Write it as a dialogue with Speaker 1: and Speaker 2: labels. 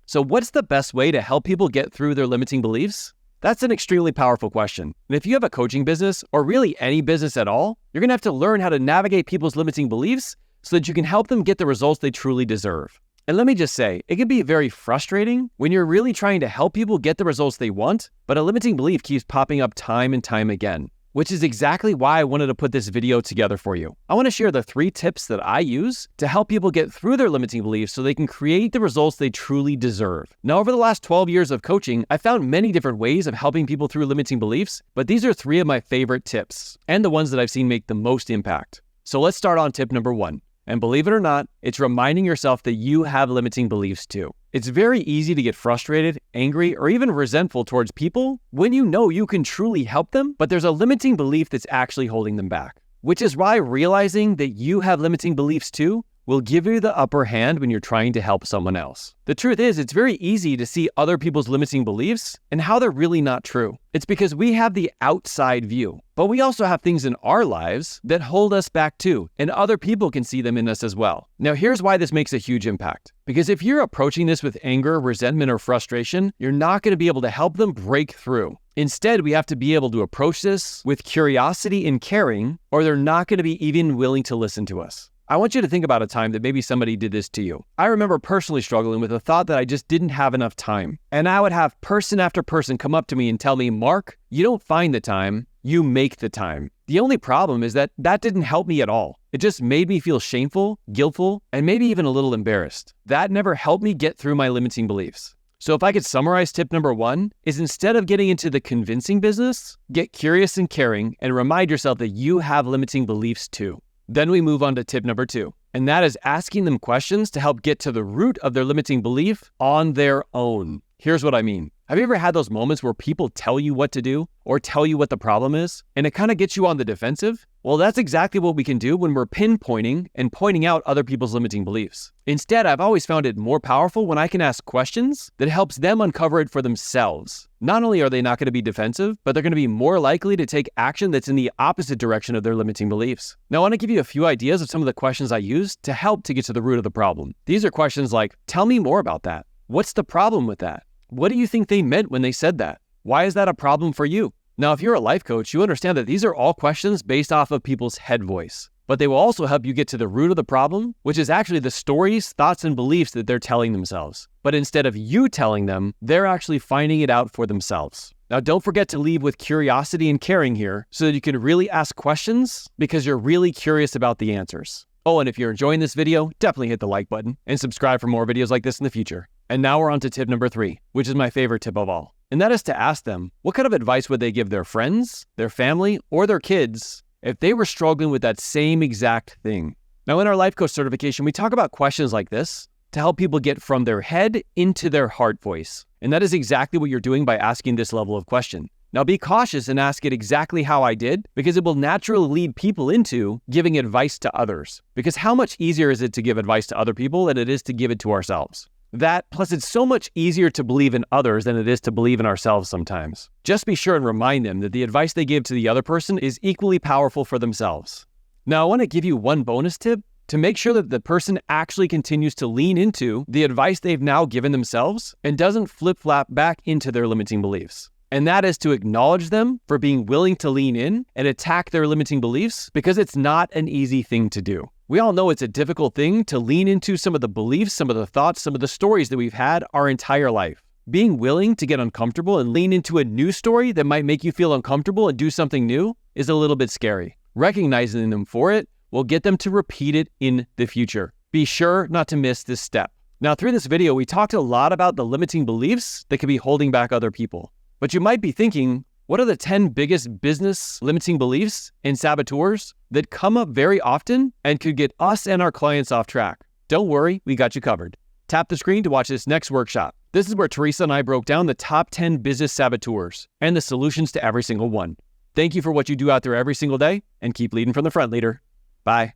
Speaker 1: So what's the best way to help people get through their limiting beliefs? That's an extremely powerful question. And if you have a coaching business, or really any business at all, you're gonna have to learn how to navigate people's limiting beliefs so that you can help them get the results they truly deserve. And let me just say, it can be very frustrating when you're really trying to help people get the results they want, but a limiting belief keeps popping up time and time again, which is exactly why I wanted to put this video together for you. I want to share the 3 tips that I use to help people get through their limiting beliefs so they can create the results they truly deserve. Now, over the last 12 years of coaching, I found many different ways of helping people through limiting beliefs, but these are 3 of my favorite tips and the ones that I've seen make the most impact. So let's start on tip number 1. And believe it or not, it's reminding yourself that you have limiting beliefs too. It's very easy to get frustrated, angry, or even resentful towards people when you know you can truly help them, but there's a limiting belief that's actually holding them back. Which is why realizing that you have limiting beliefs too will give you the upper hand when you're trying to help someone else. The truth is, it's very easy to see other people's limiting beliefs and how they're really not true. It's because we have the outside view, but we also have things in our lives that hold us back too, and other people can see them in us as well. Now, here's why this makes a huge impact. Because if you're approaching this with anger, resentment, or frustration, you're not going to be able to help them break through. Instead, we have to be able to approach this with curiosity and caring, or they're not going to be even willing to listen to us. I want you to think about a time that maybe somebody did this to you. I remember personally struggling with the thought that I just didn't have enough time. And I would have person after person come up to me and tell me, Mark, you don't find the time, you make the time. The only problem is that didn't help me at all. It just made me feel shameful, guiltful, and maybe even a little embarrassed. That never helped me get through my limiting beliefs. So if I could summarize tip number 1 is instead of getting into the convincing business, get curious and caring and remind yourself that you have limiting beliefs too. Then we move on to tip number 2, and that is asking them questions to help get to the root of their limiting belief on their own. Here's what I mean. Have you ever had those moments where people tell you what to do or tell you what the problem is, and it kind of gets you on the defensive? Well, that's exactly what we can do when we're pinpointing and pointing out other people's limiting beliefs. Instead, I've always found it more powerful when I can ask questions that helps them uncover it for themselves. Not only are they not going to be defensive, but they're going to be more likely to take action that's in the opposite direction of their limiting beliefs. Now, I want to give you a few ideas of some of the questions I use to help to get to the root of the problem. These are questions like, tell me more about that. What's the problem with that? What do you think they meant when they said that? Why is that a problem for you? Now, if you're a life coach, you understand that these are all questions based off of people's head voice, but they will also help you get to the root of the problem, which is actually the stories, thoughts, and beliefs that they're telling themselves. But instead of you telling them, they're actually finding it out for themselves. Now, don't forget to leave with curiosity and caring here so that you can really ask questions because you're really curious about the answers. Oh, and if you're enjoying this video, definitely hit the like button and subscribe for more videos like this in the future. And now we're on to tip number 3, which is my favorite tip of all. And that is to ask them, what kind of advice would they give their friends, their family, or their kids if they were struggling with that same exact thing? Now, in our life coach certification, we talk about questions like this to help people get from their head into their heart voice. And that is exactly what you're doing by asking this level of question. Now, be cautious and ask it exactly how I did, because it will naturally lead people into giving advice to others. Because how much easier is it to give advice to other people than it is to give it to ourselves? That, plus it's so much easier to believe in others than it is to believe in ourselves sometimes. Just be sure and remind them that the advice they give to the other person is equally powerful for themselves. Now, I want to give you one bonus tip to make sure that the person actually continues to lean into the advice they've now given themselves and doesn't flip-flap back into their limiting beliefs. And that is to acknowledge them for being willing to lean in and attack their limiting beliefs, because it's not an easy thing to do. We all know it's a difficult thing to lean into some of the beliefs, some of the thoughts, some of the stories that we've had our entire life. Being willing to get uncomfortable and lean into a new story that might make you feel uncomfortable and do something new is a little bit scary. Recognizing them for it will get them to repeat it in the future. Be sure not to miss this step. Now, through this video, we talked a lot about the limiting beliefs that can be holding back other people. But you might be thinking, what are the 10 biggest business limiting beliefs and saboteurs that come up very often and could get us and our clients off track? Don't worry, we got you covered. Tap the screen to watch this next workshop. This is where Teresa and I broke down the top 10 business saboteurs and the solutions to every single one. Thank you for what you do out there every single day, and keep leading from the front, leader. Bye.